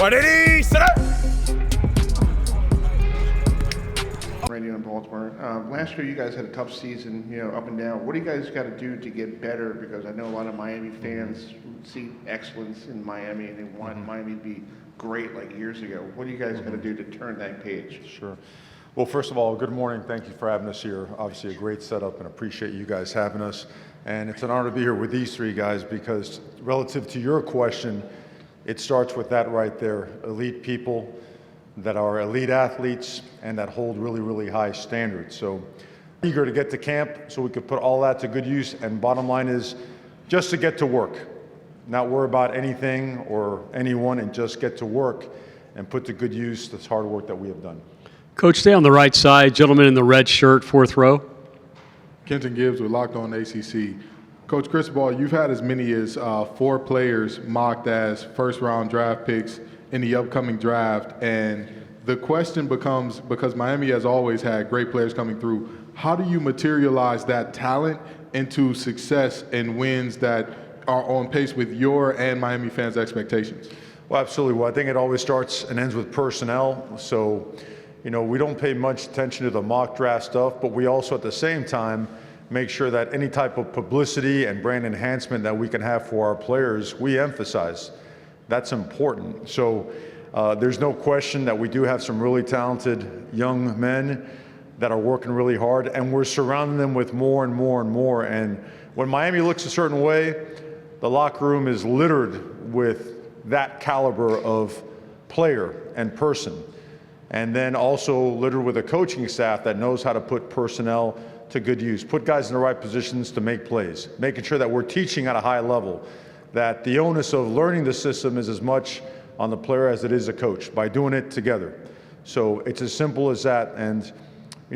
Ready, set up! Radio in Baltimore. Last year you guys had a tough season, up and down. What do you guys got to do to get better? Because I know a lot of Miami fans see excellence in Miami and they want Miami to be great like years ago. What do you guys got to do to turn that page? Sure. Well, first of all, good morning. Thank you for having us here. Obviously a great setup and appreciate you guys having us. And it's an honor to be here with these three guys because relative to your question, it starts with that right there. Elite people that are elite athletes and that hold really, really high standards. So eager to get to camp so we could put all that to good use. And bottom line is just to get to work, not worry about anything or anyone, and just get to work and put to good use this hard work that we have done. Coach, stay on the right side. Gentleman in the red shirt, fourth row. Kenton Gibbs with Locked On ACC. Coach Cristobal, you've had as many as 4 players mocked as first-round draft picks in the upcoming draft, and the question becomes, because Miami has always had great players coming through, how do you materialize that talent into success and wins that are on pace with your and Miami fans' expectations? Well, absolutely. Well, I think it always starts and ends with personnel. So, we don't pay much attention to the mock draft stuff, but we also at the same time make sure that any type of publicity and brand enhancement that we can have for our players, we emphasize. That's important. So there's no question that we do have some really talented young men that are working really hard, and we're surrounding them with more and more and more. And when Miami looks a certain way, the locker room is littered with that caliber of player and person. And then also littered with a coaching staff that knows how to put personnel to good use, put guys in the right positions to make plays, making sure that we're teaching at a high level, that the onus of learning the system is as much on the player as it is a coach by doing it together. So it's as simple as that. And,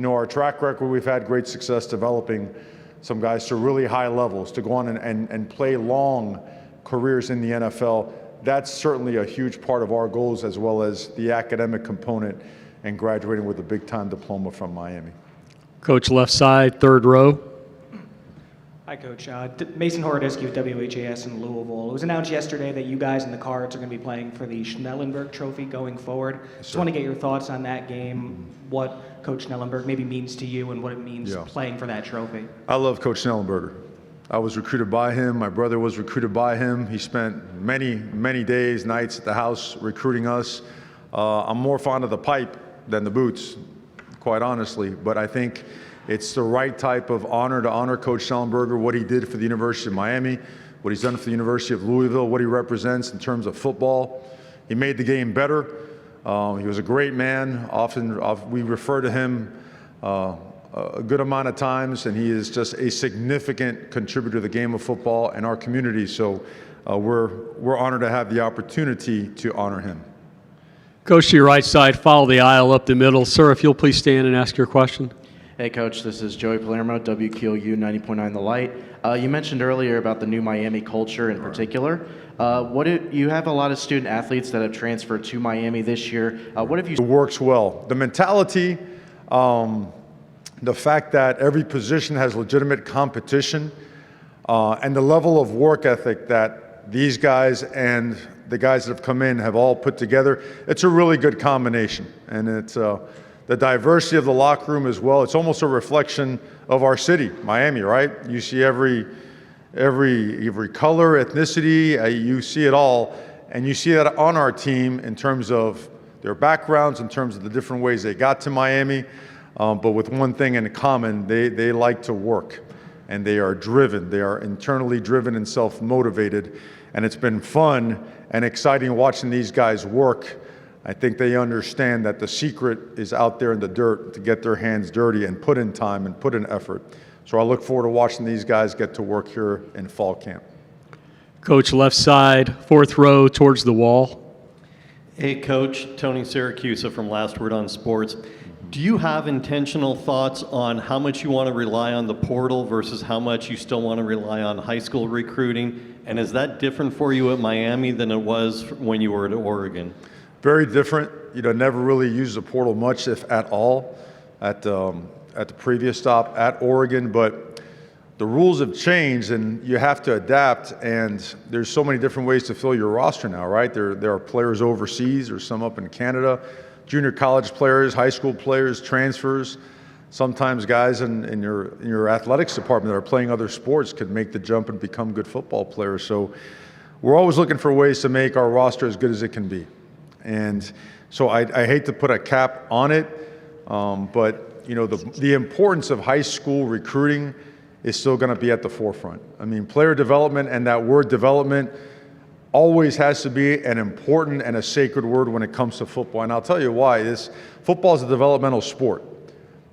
our track record, we've had great success developing some guys to really high levels to go on and play long careers in the NFL. That's certainly a huge part of our goals, as well as the academic component and graduating with a big-time diploma from Miami. Coach, left side, third row. Hi, Coach. Mason Horodisky with WHAS in Louisville. It was announced yesterday that you guys in the Cards are going to be playing for the Schnellenberg Trophy going forward. Just want to get your thoughts on that game, what Coach Schnellenberg maybe means to you and what it means playing for that trophy. I love Coach Schnellenberger. I was recruited by him. My brother was recruited by him. He spent many, many days, nights at the house recruiting us. I'm more fond of the pipe than the boots, quite honestly, but I think it's the right type of honor to honor Coach Schnellenberger, what he did for the University of Miami, what he's done for the University of Louisville, what he represents in terms of football. He made the game better. He was a great man. Often we refer to him a good amount of times, and he is just a significant contributor to the game of football and our community. So we're honored to have the opportunity to honor him. Coach, to your right side, follow the aisle up the middle. Sir, if you'll please stand and ask your question. Hey, Coach, this is Joey Palermo, WQOU 90.9 The Light. You mentioned earlier about the new Miami culture in particular. You have a lot of student athletes that have transferred to Miami this year. What have you... It works well. The mentality, the fact that every position has legitimate competition, and the level of work ethic that these guys and the guys that have come in have all put together, it's a really good combination. And it's the diversity of the locker room as well. It's almost a reflection of our city, Miami, right? You see every color, ethnicity, you see it all. And you see that on our team in terms of their backgrounds, in terms of the different ways they got to Miami. But with one thing in common, they like to work. And they are driven. They are internally driven and self-motivated. And it's been fun and exciting watching these guys work. I think they understand that the secret is out there in the dirt to get their hands dirty and put in time and put in effort. So I look forward to watching these guys get to work here in fall camp. Coach, left side, fourth row towards the wall. Hey, Coach. Tony Siracusa from Last Word on Sports. Do you have intentional thoughts on how much you want to rely on the portal versus how much you still want to rely on high school recruiting? And is that different for you at Miami than it was when you were at Oregon? Very different. Never really used the portal much, if at all, at the previous stop at Oregon. But the rules have changed and you have to adapt, and there's so many different ways to fill your roster now, right? There are players overseas, there's some up in Canada, junior college players, high school players, transfers. Sometimes guys in your athletics department that are playing other sports could make the jump and become good football players. So we're always looking for ways to make our roster as good as it can be. And so I hate to put a cap on it, but you know, the importance of high school recruiting is still going to be at the forefront. I mean, player development, and that word development always has to be an important and a sacred word when it comes to football. And I'll tell you why. Football is a developmental sport,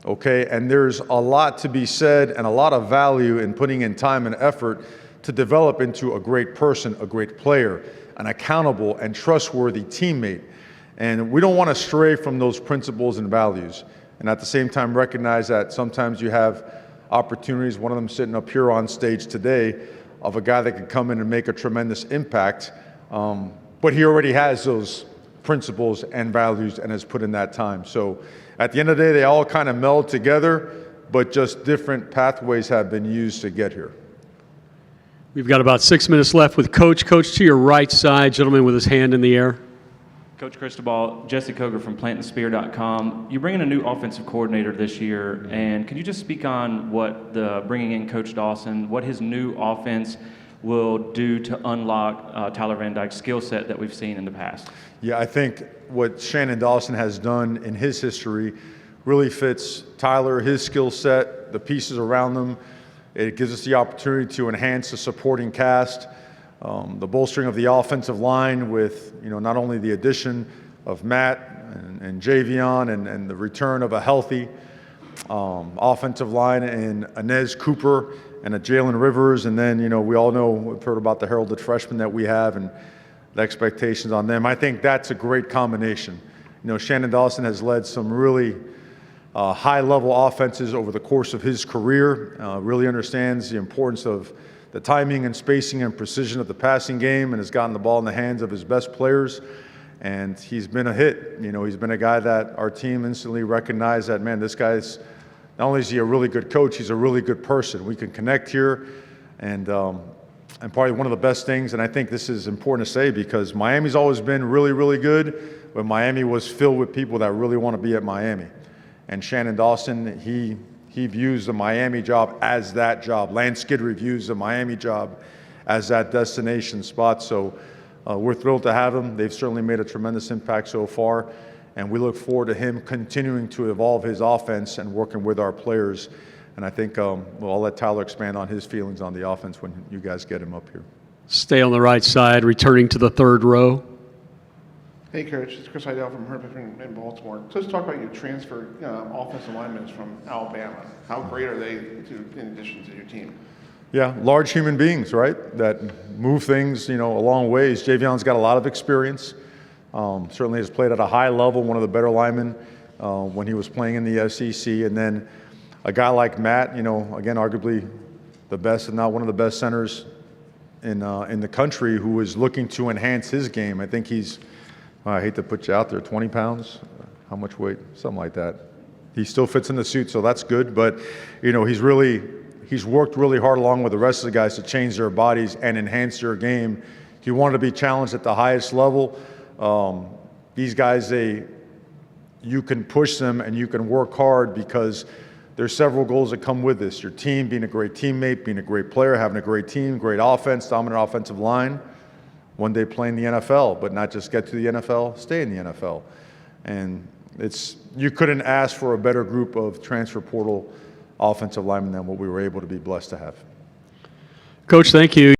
okay? And there's a lot to be said and a lot of value in putting in time and effort to develop into a great person, a great player, an accountable and trustworthy teammate. And we don't want to stray from those principles and values. And at the same time, recognize that sometimes you have opportunities, one of them sitting up here on stage today, of a guy that could come in and make a tremendous impact, but he already has those principles and values and has put in that time. So at the end of the day, they all kind of meld together, but just different pathways have been used to get here. We've got about 6 minutes left with Coach. Coach, to your right side, gentleman with his hand in the air. Coach Cristobal, Jesse Koger from plantandspear.com. You're bringing a new offensive coordinator this year, and can you just speak on what bringing in Coach Dawson, what his new offense will do to unlock Tyler Van Dyke's skill set that we've seen in the past? Yeah, I think what Shannon Dawson has done in his history really fits Tyler, his skill set, the pieces around them. It gives us the opportunity to enhance the supporting cast. The bolstering of the offensive line with, you know, not only the addition of Matt and Javion and the return of a healthy offensive line in Inez Cooper and a Jalen Rivers, and then, you know, we all know, we've heard about the heralded freshmen that we have and the expectations on them. I think that's a great combination. You know, Shannon Dawson has led some really high-level offenses over the course of his career, really understands the importance of the timing and spacing and precision of the passing game, and has gotten the ball in the hands of his best players. And he's been a hit. You know, he's been a guy that our team instantly recognized that, man, this guy's, not only is he a really good coach, he's a really good person. We can connect here, and probably one of the best things, and I think this is important to say because Miami's always been really, really good, but Miami was filled with people that really want to be at Miami. And Shannon Dawson, he views the Miami job as that job. Lance Skidry views the Miami job as that destination spot. So we're thrilled to have him. They've certainly made a tremendous impact so far, and we look forward to him continuing to evolve his offense and working with our players. And I think, well, I'll let Tyler expand on his feelings on the offense when you guys get him up here. Stay on the right side, returning to the third row. Hey, Coach. It's Chris Heidel from Herbert in Baltimore. So let's talk about your transfer offensive linemen from Alabama. How great are they in addition to your team? Yeah, large human beings, right, that move things, you know, a long ways. Javion's got a lot of experience. Certainly has played at a high level, one of the better linemen when he was playing in the SEC. And then a guy like Matt, you know, again, arguably the best, if not one of the best centers in the country, who is looking to enhance his game. I think he's, I hate to put you out there, 20 pounds? How much weight? Something like that. He still fits in the suit, so that's good. But, you know, he's worked really hard along with the rest of the guys to change their bodies and enhance their game. He wanted to be challenged at the highest level. These guys, you can push them and you can work hard because there's several goals that come with this. Your team, being a great teammate, being a great player, having a great team, great offense, dominant offensive line. One day play in the NFL, but not just get to the NFL, stay in the NFL. And you couldn't ask for a better group of transfer portal offensive linemen than what we were able to be blessed to have. Coach, thank you.